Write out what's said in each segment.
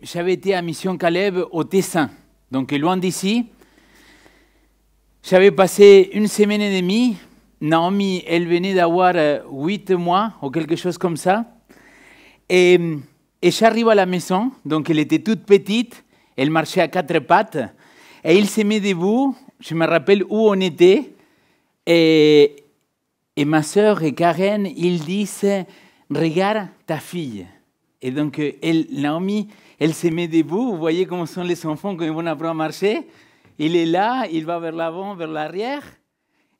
j'avais été à Mission Caleb au Tessin, donc loin d'ici. J'avais passé une semaine et demie. Naomi, elle venait d'avoir 8 mois ou quelque chose comme ça. Et j'arrive à la maison, donc elle était toute petite, elle marchait à 4 pattes, et il s'est mis debout, je me rappelle où on était, et ma sœur et Karen, ils disent « Regarde ta fille ». Et donc, Naomi, elle se met debout, vous voyez comment sont les enfants quand ils vont apprendre à marcher. Il est là, il va vers l'avant, vers l'arrière,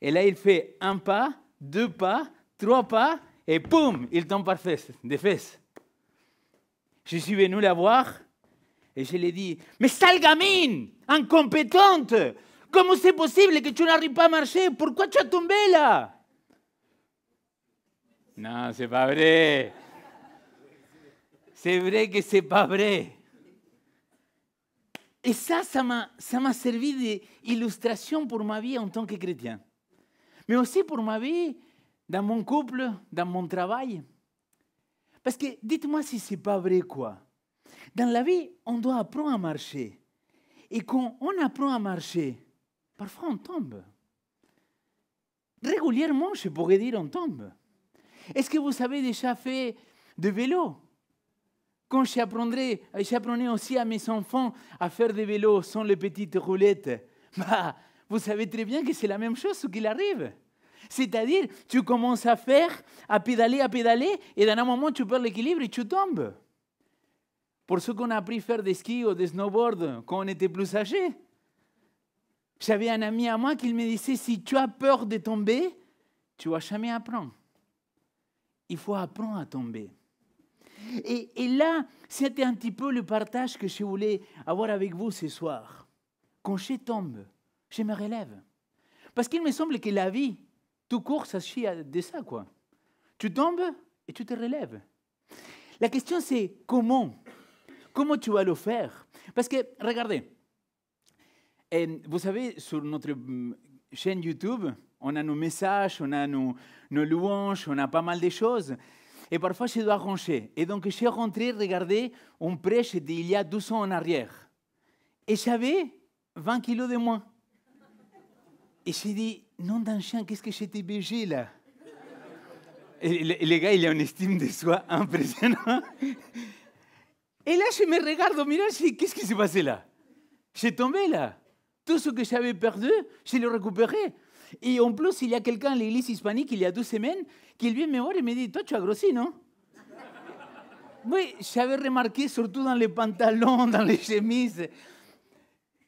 et là il fait 1 pas, 2 pas, 3 pas, et poum, il tombe par des fesses. Je suis venu la voir et je lui ai dit « Mais sale gamine, incompétente, comment c'est possible que tu n'arrives pas à marcher? Pourquoi tu as tombé là ?» Non, c'est pas vrai. C'est vrai que c'est pas vrai. Et ça m'a servi d'illustration pour ma vie en tant que chrétien. Mais aussi pour ma vie dans mon couple, dans mon travail. Parce que dites-moi si ce n'est pas vrai quoi. Dans la vie, on doit apprendre à marcher. Et quand on apprend à marcher, parfois on tombe. Régulièrement, je pourrais dire on tombe. Est-ce que vous avez déjà fait de vélo? Quand j'apprenais aussi à mes enfants à faire des vélos sans les petites roulettes, vous savez très bien que c'est la même chose ce qu'il arrive. C'est-à-dire, tu commences à pédaler, et dans un moment, tu perds l'équilibre et tu tombes. Pour ceux qu'on a appris à faire des skis ou des snowboards quand on était plus âgés. J'avais un ami à moi qui me disait, si tu as peur de tomber, tu ne vas jamais apprendre. Il faut apprendre à tomber. Et là, c'était un petit peu le partage que je voulais avoir avec vous ce soir. Quand je tombe, je me relève. Parce qu'il me semble que la vie, tout court, ça chie de ça, quoi. Tu tombes et tu te relèves. La question, c'est comment? Comment tu vas le faire? Parce que, regardez, vous savez, sur notre chaîne YouTube, on a nos messages, on a nos louanges, on a pas mal de choses. Et parfois, je dois ranger. Et donc, je suis rentré, regardez, un prêche d'il y a 12 ans en arrière. Et j'avais 20 kilos de moins. Et j'ai dit, nom d'un chien, qu'est-ce que j'étais BG là? Et le gars, il a une estime de soi impressionnante. Et là, je me regarde au miroir, je dis, qu'est-ce qui s'est passé là? J'ai tombé là. Tout ce que j'avais perdu, je l'ai récupéré. Et en plus, il y a quelqu'un à l'église hispanique, il y a 2 semaines, qui vient me voir et me dit, toi, tu as grossi, non? Oui, j'avais remarqué, surtout dans les pantalons, dans les chemises.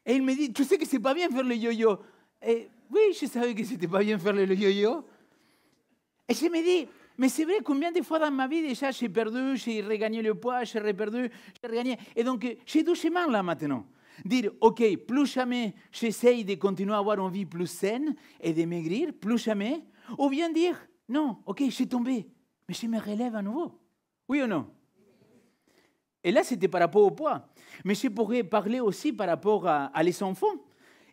Et il me dit, tu sais que c'est pas bien faire le yo-yo. Et oui, je savais que c'était pas bien faire le yo-yo. Et je me dis, mais c'est vrai, combien de fois dans ma vie, déjà, j'ai perdu, j'ai regagné le poids, j'ai reperdu, j'ai regagné. Et donc, j'ai 2 chemins là maintenant. Dire, OK, plus jamais j'essaye de continuer à avoir une vie plus saine et de maigrir, plus jamais. Ou bien dire, non, OK, j'ai tombé, mais je me relève à nouveau. Oui ou non? Et là, c'était par rapport au poids. Mais je pourrais parler aussi par rapport à les enfants.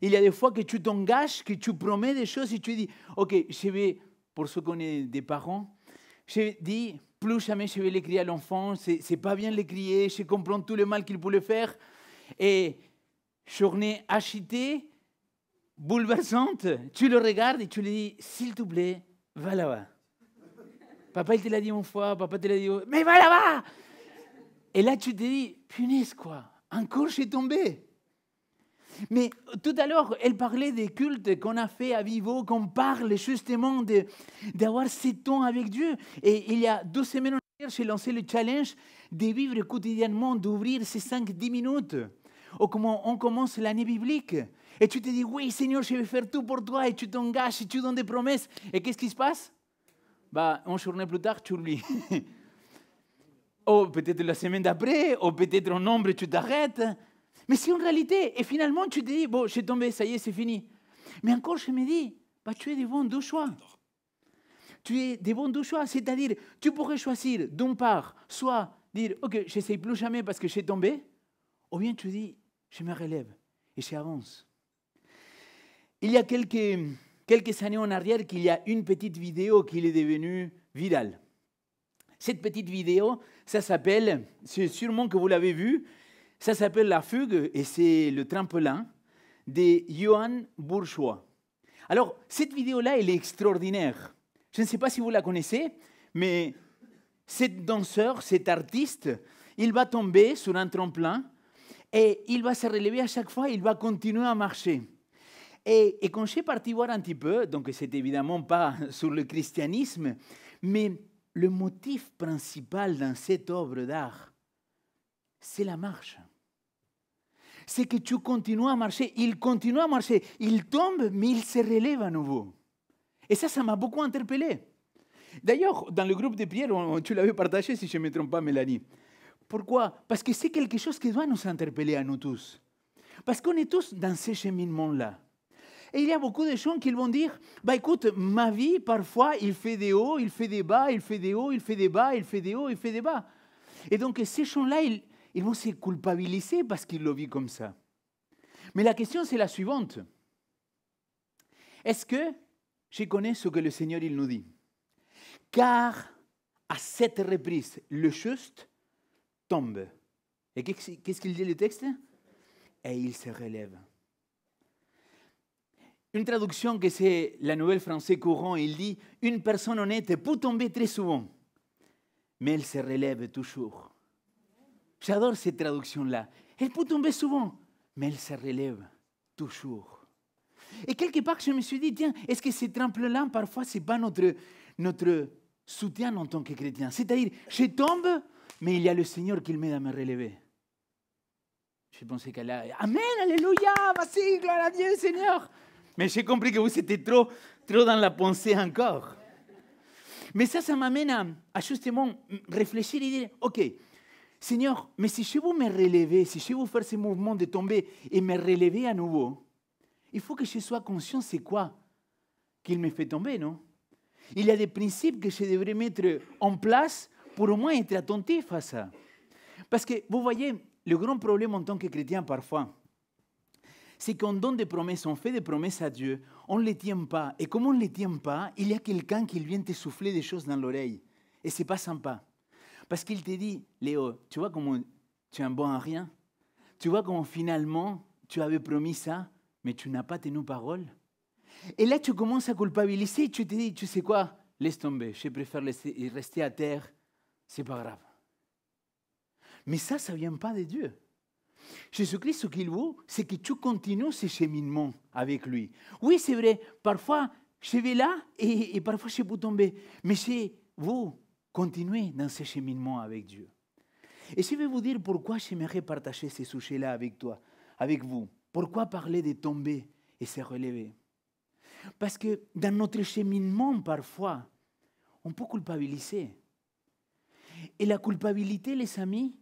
Il y a des fois que tu t'engages, que tu promets des choses et tu dis, OK, je vais, pour ceux qui ont des parents, je dis, plus jamais je vais les crier à l'enfant, c'est pas bien de les crier, je comprends tout le mal qu'il pouvait faire. Et journée agitée, bouleversante, tu le regardes et tu lui dis, s'il te plaît, va là-bas. Papa, il te l'a dit une fois, papa te l'a dit, mais va là-bas. Et là, tu te dis, punaise quoi, encore j'ai tombé. Mais tout à l'heure, elle parlait des cultes qu'on a fait à Vivo, qu'on parle justement d'avoir ces temps avec Dieu. Et il y a 2 semaines en arrière, j'ai lancé le challenge de vivre quotidiennement, d'ouvrir ces 5-10 minutes. Ou comment on commence l'année biblique. Et tu te dis, oui Seigneur, je vais faire tout pour toi. Et tu t'engages, et tu donnes des promesses. Et qu'est-ce qui se passe? Une journée plus tard, tu oublies. Ou peut-être la semaine d'après, ou peut-être en nombre, tu t'arrêtes. Mais c'est une réalité. Et finalement, tu te dis, bon, j'ai tombé, ça y est, c'est fini. Mais encore, je me dis, tu es devant 2 choix. Tu es devant 2 choix. C'est-à-dire, tu pourrais choisir, d'une part, soit dire, OK, je n'essaye plus jamais parce que j'ai tombé. Ou bien tu dis, je me relève et j'avance. Il y a quelques années en arrière, qu'il y a une petite vidéo qui est devenue virale. Cette petite vidéo, ça s'appelle, c'est sûrement que vous l'avez vue, Ça s'appelle La Fugue et c'est le tremplin de Johann Bourgeois. Alors, cette vidéo-là, elle est extraordinaire. Je ne sais pas si vous la connaissez, mais cet danseur, cet artiste, il va tomber sur un tremplin et il va se relever à chaque fois, il va continuer à marcher. Et quand je suis parti voir un petit peu, donc c'est évidemment pas sur le christianisme, mais le motif principal dans cette œuvre d'art, c'est la marche. C'est que tu continues à marcher, il continue à marcher, il tombe, mais il se relève à nouveau. Et ça m'a beaucoup interpellé. D'ailleurs, dans le groupe de prière, tu l'avais partagé, si je ne me trompe pas, Mélanie. Pourquoi? Parce que c'est quelque chose qui doit nous interpeller à nous tous. Parce qu'on est tous dans ce cheminement-là. Et il y a beaucoup de gens qui vont dire, bah écoute, ma vie, parfois, il fait des hauts, il fait des bas, il fait des hauts, il fait des bas, il fait des hauts, il fait des bas. Et donc, ces gens-là, ils vont se culpabiliser parce qu'ils le vivent comme ça. Mais la question, c'est la suivante. Est-ce que je connais ce que le Seigneur il nous dit? Car à cette reprise, le juste tombe. Et qu'est-ce qu'il dit le texte? Et il se relève. Une traduction que c'est la Nouvelle Française courant, il dit « Une personne honnête peut tomber très souvent, mais elle se relève toujours. » J'adore cette traduction-là. Elle peut tomber souvent, mais elle se relève toujours. Et quelque part, je me suis dit, tiens, est-ce que ces tremplins-là, parfois, ce n'est pas notre soutien en tant que chrétien? C'est-à-dire, je tombe, mais il y a le Seigneur qui m'aide à me relever. Je pensais qu'elle a... Amen, alléluia, vas-y, gloire à Dieu, Seigneur. Mais j'ai compris que vous étiez trop dans la pensée encore. Mais ça m'amène à justement réfléchir et dire, OK, Seigneur, mais si je veux me relever, si je veux faire ce mouvement de tomber et me relever à nouveau, il faut que je sois conscient c'est quoi qu'il me fait tomber, non? Il y a des principes que je devrais mettre en place pour au moins être attentif à ça. Parce que, vous voyez, le grand problème en tant que chrétien parfois, c'est qu'on donne des promesses, on fait des promesses à Dieu, on ne les tient pas. Et comme on ne les tient pas, il y a quelqu'un qui vient te souffler des choses dans l'oreille. Et ce n'est pas sympa. Parce qu'il te dit, Léo, tu vois comment tu es un bon à rien? Tu vois comment finalement tu avais promis ça, mais tu n'as pas tenu parole? Et là, tu commences à culpabiliser, tu te dis, tu sais quoi? Laisse tomber, je préfère rester à terre, c'est pas grave. Mais ça ne vient pas de Dieu. Jésus-Christ, ce qu'il veut, c'est que tu continues ce cheminement avec lui. Oui, c'est vrai, parfois, je vais là et parfois je peux tomber. Mais c'est vous, continuez dans ce cheminement avec Dieu. Et je vais vous dire pourquoi j'aimerais partager ce sujet-là avec toi, avec vous. Pourquoi parler de tomber et se relever? Parce que dans notre cheminement, parfois, on peut culpabiliser. Et la culpabilité, les amis,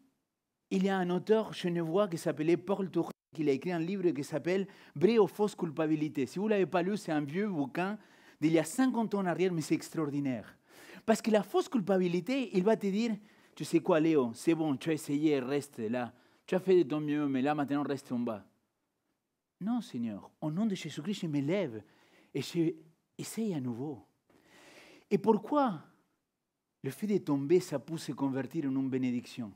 il y a un auteur genevois qui s'appelait Paul Touré, qui a écrit un livre qui s'appelle « Vraie ou fausse culpabilité ». Si vous ne l'avez pas lu, c'est un vieux bouquin d'il y a 50 ans en arrière, mais c'est extraordinaire. Parce que la fausse culpabilité, il va te dire « Tu sais quoi, Léo, c'est bon, tu as essayé, reste là. Tu as fait de ton mieux, mais là, maintenant, reste en bas. » Non, Seigneur, au nom de Jésus-Christ, je me lève et j'essaye à nouveau. Et pourquoi le fait de tomber, ça peut se convertir en une bénédiction?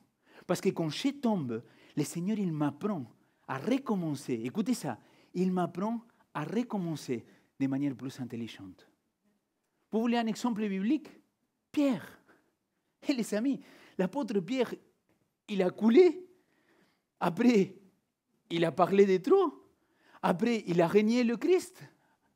Parce que quand je tombe, le Seigneur, il m'apprend à recommencer. Écoutez ça, il m'apprend à recommencer de manière plus intelligente. Vous voulez un exemple biblique? Pierre. Et les amis, l'apôtre Pierre, il a coulé. Après, il a parlé de trop. Après, il a régné le Christ.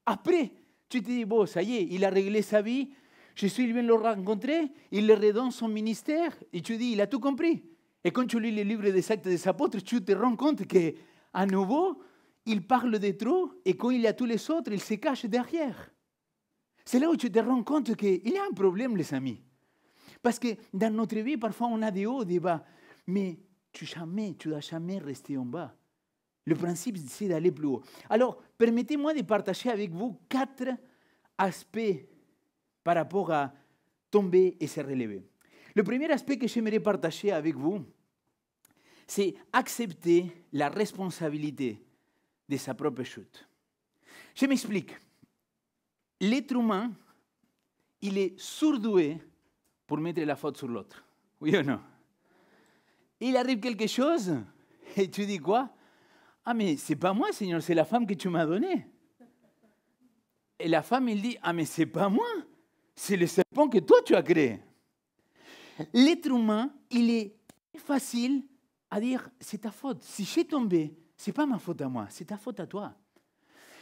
Après, tu te dis, bon, ça y est, il a réglé sa vie. Jésus, il vient le rencontrer. Il lui redonne son ministère. Et tu dis, il a tout compris. Et quand tu lis le livre des Actes des Apôtres, tu te rends compte qu'à nouveau, il parle de trop et quand il y a tous les autres, il se cache derrière. C'est là où tu te rends compte qu'il y a un problème, les amis. Parce que dans notre vie, parfois, on a des hauts, des bas. Mais tu ne dois jamais rester en bas. Le principe, c'est d'aller plus haut. Alors, permettez-moi de partager avec vous 4 aspects par rapport à tomber et se relever. Le premier aspect que j'aimerais partager avec vous, c'est accepter la responsabilité de sa propre chute. Je m'explique. L'être humain, il est surdoué pour mettre la faute sur l'autre. Oui ou non? Il arrive quelque chose Et tu dis quoi? Ah, mais c'est pas moi, Seigneur, c'est la femme que tu m'as donnée. Et la femme, il dit, ah, mais c'est pas moi, c'est le serpent que toi tu as créé. L'être humain, il est très facile à dire, c'est ta faute. Si j'ai tombé, c'est pas ma faute à moi, c'est ta faute à toi.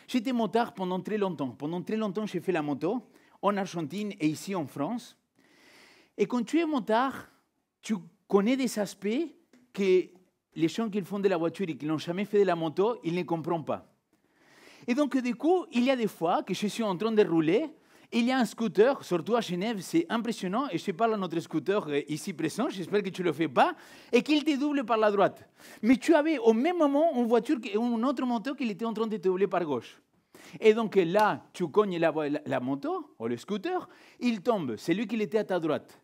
J'étais motard pendant très longtemps. Pendant très longtemps, j'ai fait la moto en Argentine et ici en France. Et quand tu es motard, tu connais des aspects que les gens qui font de la voiture et qui n'ont jamais fait de la moto, ils ne comprennent pas. Et donc, du coup, il y a des fois que je suis en train de rouler, il y a un scooter, surtout à Genève, c'est impressionnant, et je parle à notre scooter ici présent, j'espère que tu ne le fais pas, et qu'il te double par la droite. Mais tu avais au même moment une autre moto qui était en train de te doubler par gauche. Et donc là, tu cognes la moto, ou le scooter, il tombe, c'est lui qui était à ta droite.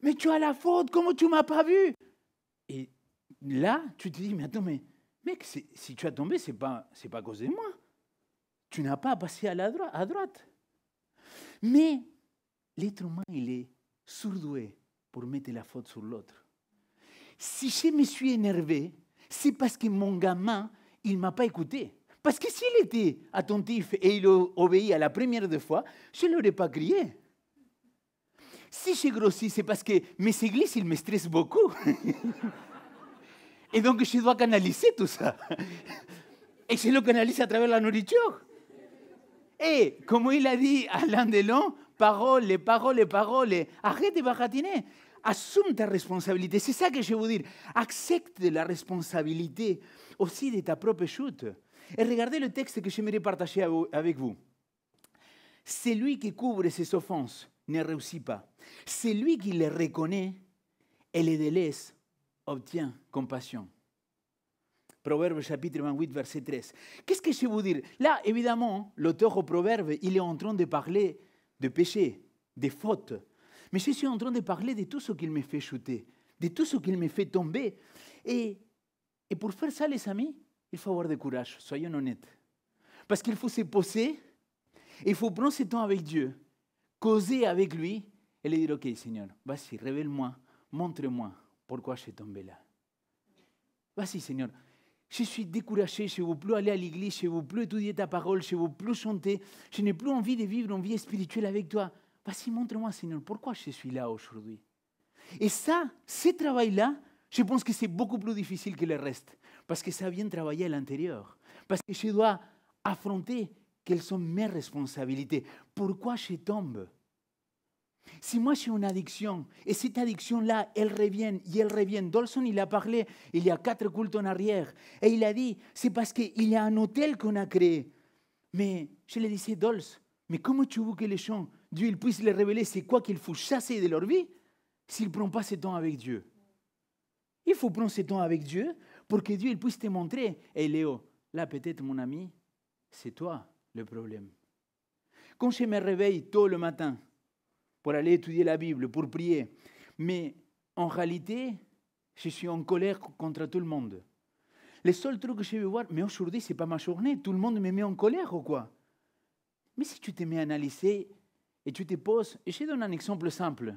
Mais tu as la faute, comment tu ne m'as pas vu? Et là, tu te dis, mais attends, mais mec, si tu as tombé, ce n'est pas à cause de moi. Tu n'as pas passé à droite. Mais l'être humain, il est surdoué pour mettre la faute sur l'autre. Si je me suis énervé, c'est parce que mon gamin, il ne m'a pas écouté. Parce que s'il était attentif et il obéit à la première deux fois, je ne l'aurais pas crié. Si j'ai grossi, c'est parce que mes églises, ils me stressent beaucoup. Et donc, je dois canaliser tout ça. Et je le canalise à travers la nourriture. Et, comme il a dit Alain Delon, parole. Arrête de baratiner. Assume ta responsabilité. C'est ça que je veux dire. Accepte la responsabilité aussi de ta propre chute. Et regardez le texte que j'aimerais partager avec vous. Celui qui couvre ses offenses ne réussit pas. Celui qui les reconnaît et les délaisse obtient compassion. Proverbe chapitre 28, verset 13. Qu'est-ce que je veux dire? Là, évidemment, l'auteur au Proverbe, il est en train de parler de péché, de fautes. Mais je suis en train de parler de tout ce qu'il me fait chuter, de tout ce qu'il me fait tomber. Et pour faire ça, les amis, il faut avoir du courage, soyons honnêtes. Parce qu'il faut se poser, il faut prendre ce temps avec Dieu, causer avec lui et lui dire, OK, Seigneur, vas-y, révèle-moi, montre-moi pourquoi je suis tombé là. Vas-y, Seigneur. Je suis découragé, je ne veux plus aller à l'église, je ne veux plus étudier ta parole, je ne veux plus chanter, je n'ai plus envie de vivre une vie spirituelle avec toi. Vas-y, montre-moi, Seigneur, pourquoi je suis là aujourd'hui. Et ça, ce travail-là, je pense que c'est beaucoup plus difficile que le reste, parce que ça vient travailler à l'intérieur, parce que je dois affronter quelles sont mes responsabilités, pourquoi je tombe. Si moi j'ai une addiction, et cette addiction-là, elle revient. Dolson, il a parlé il y a 4 cultes en arrière, et il a dit, c'est parce qu'il y a un hôtel qu'on a créé. Mais je lui disais, Dols, mais comment tu veux que les gens, Dieu il puisse les révéler, c'est quoi qu'il faut chasser de leur vie, s'ils ne prennent pas ce temps avec Dieu? Il faut prendre ce temps avec Dieu pour que Dieu il puisse te montrer. Et Léo, là peut-être mon ami, c'est toi le problème. Quand je me réveille tôt le matin, pour aller étudier la Bible, pour prier. Mais en réalité, je suis en colère contre tout le monde. Le seul truc que je veux voir, mais aujourd'hui, ce n'est pas ma journée, tout le monde me met en colère ou quoi? Mais si tu te mets à analyser et tu te poses, et je donne un exemple simple.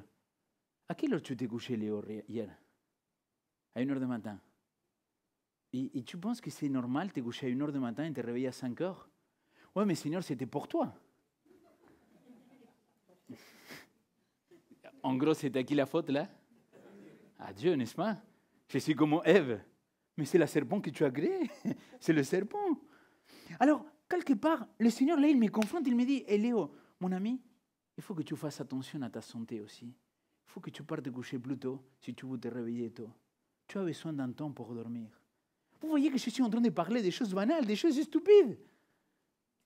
À quelle heure tu t'es couché, Léo, hier? À 1h du matin. Et tu penses que c'est normal de te coucher à 1h du matin et te réveiller à 5h? Oui, mais Seigneur, c'était pour toi. En gros, c'est à qui la faute là? À Dieu, n'est-ce pas? Je suis comme Ève. Mais c'est la serpent que tu as créé. C'est le serpent. Alors, quelque part, le Seigneur, là, il me confronte, il me dit, Léo, mon ami, il faut que tu fasses attention à ta santé aussi. Il faut que tu partes te coucher plus tôt si tu veux te réveiller tôt. Tu as besoin d'un temps pour dormir. Vous voyez que je suis en train de parler des choses banales, des choses stupides.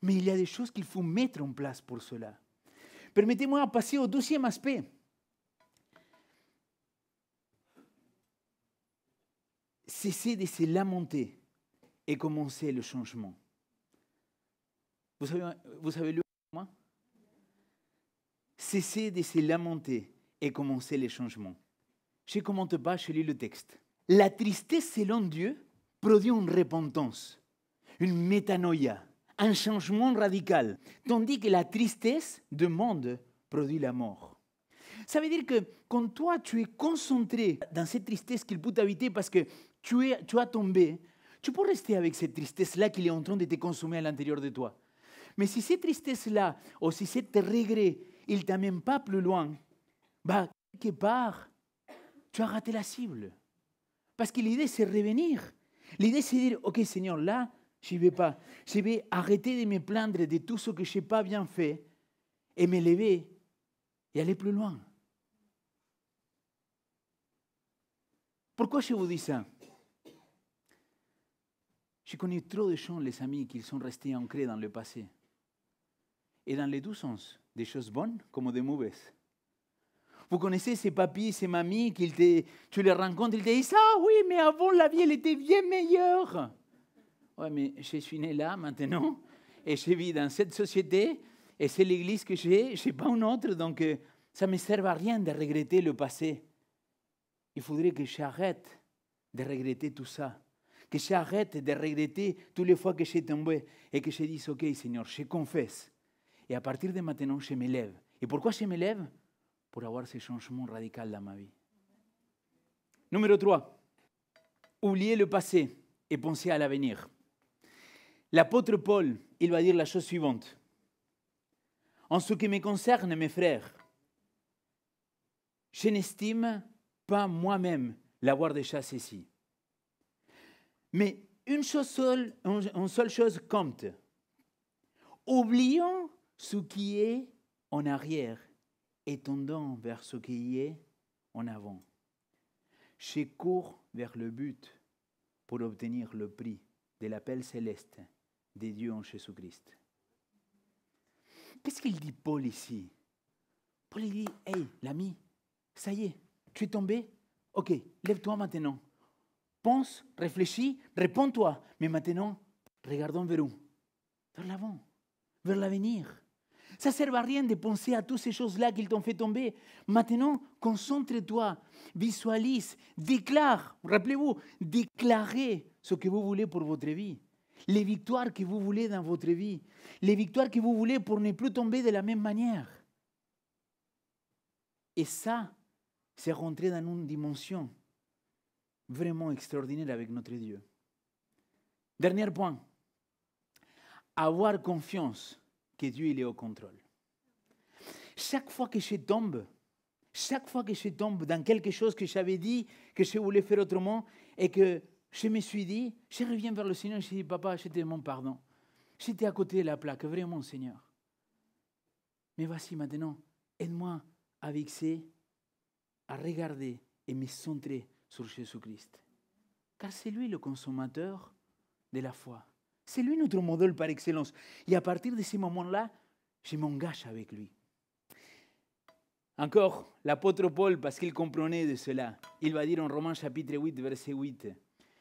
Mais il y a des choses qu'il faut mettre en place pour cela. Permettez-moi passer au deuxième aspect. Cessez de se lamenter et commencer le changement. Vous avez lu avec moi? Cessez de se lamenter et commencer le changement. Je ne commente pas, je lis le texte. La tristesse selon Dieu produit une repentance, une métanoïa, un changement radical, tandis que la tristesse du monde produit la mort. Ça veut dire que quand toi, tu es concentré dans cette tristesse qu'il peut t'habiter parce que tu as tombé, tu peux rester avec cette tristesse-là qui est en train de te consumer à l'intérieur de toi. Mais si cette tristesse-là, ou si cet regret, il ne t'amène pas plus loin, bah, quelque part, tu as raté la cible. Parce que l'idée, c'est revenir. L'idée, c'est de dire, OK, Seigneur, là, je n'y vais pas. Je vais arrêter de me plaindre de tout ce que je n'ai pas bien fait et me lever et aller plus loin. Pourquoi je vous dis ça? Je connais trop de gens, les amis, qui sont restés ancrés dans le passé. Et dans les deux sens, des choses bonnes comme des mauvaises. Vous connaissez ces papis, ces mamies, tu les rencontres, ils te disent « Ah oui, mais avant la vie, elle était bien meilleure !» Ouais, mais je suis né là maintenant, et je vis dans cette société, et c'est l'église que j'ai, je n'ai pas une autre, donc ça ne me sert à rien de regretter le passé. Il faudrait que j'arrête de regretter tout ça, que j'arrête de regretter toutes les fois que j'ai tombé, et que je dise « Ok, Seigneur, je confesse. » Et à partir de maintenant, je me lève. Et pourquoi je me lève? Pour avoir ce changement radical dans ma vie. Numéro 3. Oubliez le passé et pensez à l'avenir. L'apôtre Paul, il va dire la chose suivante. En ce qui me concerne, mes frères, je n'estime pas moi-même l'avoir déjà saisi. Mais une seule chose compte. Oublions ce qui est en arrière et tendant vers ce qui est en avant. Je cours vers le but pour obtenir le prix de l'appel céleste de Dieu en Jésus-Christ. Qu'est-ce qu'il dit Paul ici? Paul il dit, hey, l'ami, ça y est, tu es tombé? Ok, lève-toi maintenant. Pense, réfléchis, réponds-toi. Mais maintenant, regardons vers où? Vers l'avant, vers l'avenir. Ça ne sert à rien de penser à toutes ces choses-là qui t'ont fait tomber. Maintenant, concentre-toi, visualise, déclare. Rappelez-vous, déclarez ce que vous voulez pour votre vie. Les victoires que vous voulez dans votre vie. Les victoires que vous voulez pour ne plus tomber de la même manière. Et ça, c'est rentrer dans une dimension vraiment extraordinaire avec notre Dieu. Dernier point. Avoir confiance que Dieu il est au contrôle. Chaque fois que je tombe dans quelque chose que j'avais dit, que je voulais faire autrement, et que je me suis dit, je reviens vers le Seigneur et je dis, papa, je te demande pardon. J'étais à côté de la plaque, vraiment, Seigneur. Mais voici maintenant, aide-moi à fixer, à regarder et me centrer sur Jésus-Christ. Car c'est lui le consommateur de la foi. C'est lui notre modèle par excellence. Et à partir de ces moments-là, je m'engage avec lui. Encore, l'apôtre Paul, parce qu'il comprenait de cela, il va dire en Romains chapitre 8, verset 8,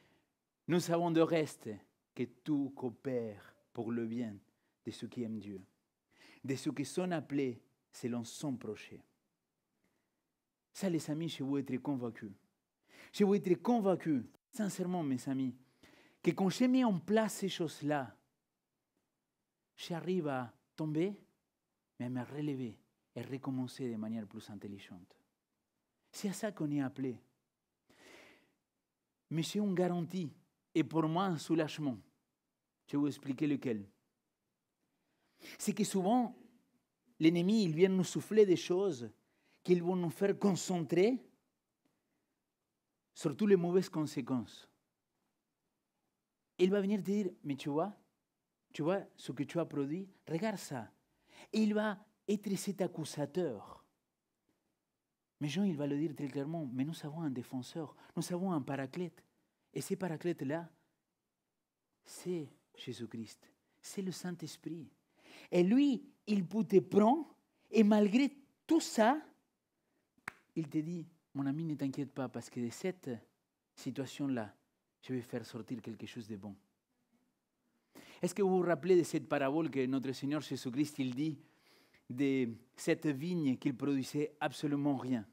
« Nous savons de reste que tout coopère pour le bien de ceux qui aiment Dieu, de ceux qui sont appelés selon son projet. » Ça, les amis, je veux être convaincu. Je veux être convaincu, sincèrement, mes amis, que quand j'ai mis en place ces choses-là, j'arrive à tomber, mais à me relever et recommencer de manière plus intelligente. C'est à ça qu'on est appelé. Mais j'ai une garantie, et pour moi un soulagement. Je vais vous expliquer lequel. C'est que souvent, l'ennemi, il vient nous souffler des choses qui vont nous faire concentrer sur toutes les mauvaises conséquences. Il va venir te dire, mais tu vois ce que tu as produit, regarde ça. Et il va être cet accusateur. Mais Jean, il va le dire très clairement, mais nous avons un défenseur, nous avons un paraclète. Et ce paraclète-là, c'est Jésus-Christ, c'est le Saint-Esprit. Et lui, il peut te prendre, et malgré tout ça, il te dit, mon ami, ne t'inquiète pas, parce que de cette situation-là, je vais faire sortir quelque chose de bon. Est-ce que vous vous rappelez de cette parabole que notre Seigneur Jésus-Christ, il dit de cette vigne qu'il produisait absolument rien?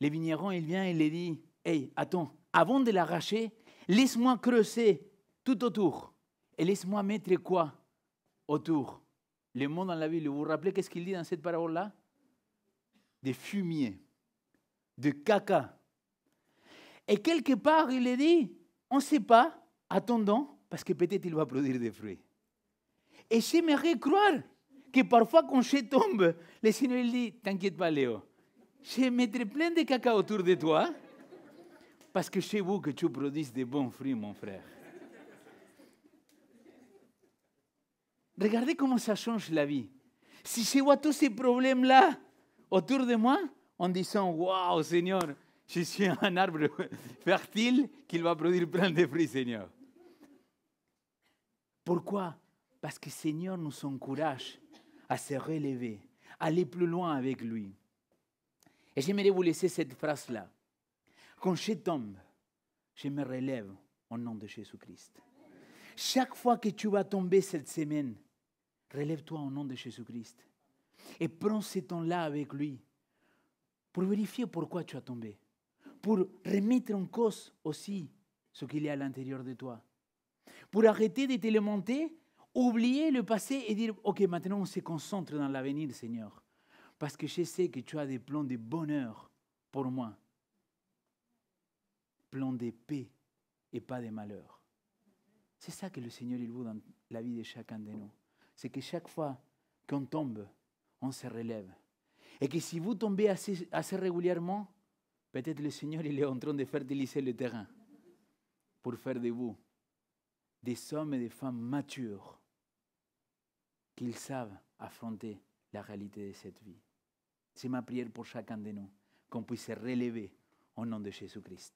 Le vigneron, il vient et il dit, hey, attends, avant de l'arracher, laisse-moi creuser tout autour. Et laisse-moi mettre quoi autour? Le monde dans la ville, vous vous rappelez qu'est-ce qu'il dit dans cette parabole-là? Des fumiers, de caca. Et quelque part, il a dit, on ne sait pas, attendons, parce que peut-être il va produire des fruits. Et j'aimerais croire que parfois, quand je tombe, le Seigneur il dit, t'inquiète pas, Léo, je mettrai plein de caca autour de toi, parce que chez vous que tu produis de bons fruits, mon frère. Regardez comment ça change la vie. Si je vois tous ces problèmes-là autour de moi, en disant, waouh, Seigneur, je suis un arbre fertile qu'il va produire plein de fruits, Seigneur. Pourquoi? Parce que Seigneur nous encourage à se relever, à aller plus loin avec lui. Et j'aimerais vous laisser cette phrase-là. Quand je tombe, je me relève au nom de Jésus-Christ. Chaque fois que tu vas tomber cette semaine, relève-toi au nom de Jésus-Christ. Et prends ce temps-là avec lui pour vérifier pourquoi tu as tombé. Pour remettre en cause aussi ce qu'il y a à l'intérieur de toi. Pour arrêter de t'élémenter, oublier le passé et dire, ok, maintenant on se concentre dans l'avenir, Seigneur. Parce que je sais que tu as des plans de bonheur pour moi. Plans de paix et pas de malheur. C'est ça que le Seigneur il veut dans la vie de chacun de nous. C'est que chaque fois qu'on tombe, on se relève. Et que si vous tombez assez régulièrement, peut-être le Seigneur il est en train de fertiliser le terrain pour faire de vous des hommes et des femmes matures qui savent affronter la réalité de cette vie. C'est ma prière pour chacun de nous, qu'on puisse se relever au nom de Jésus-Christ.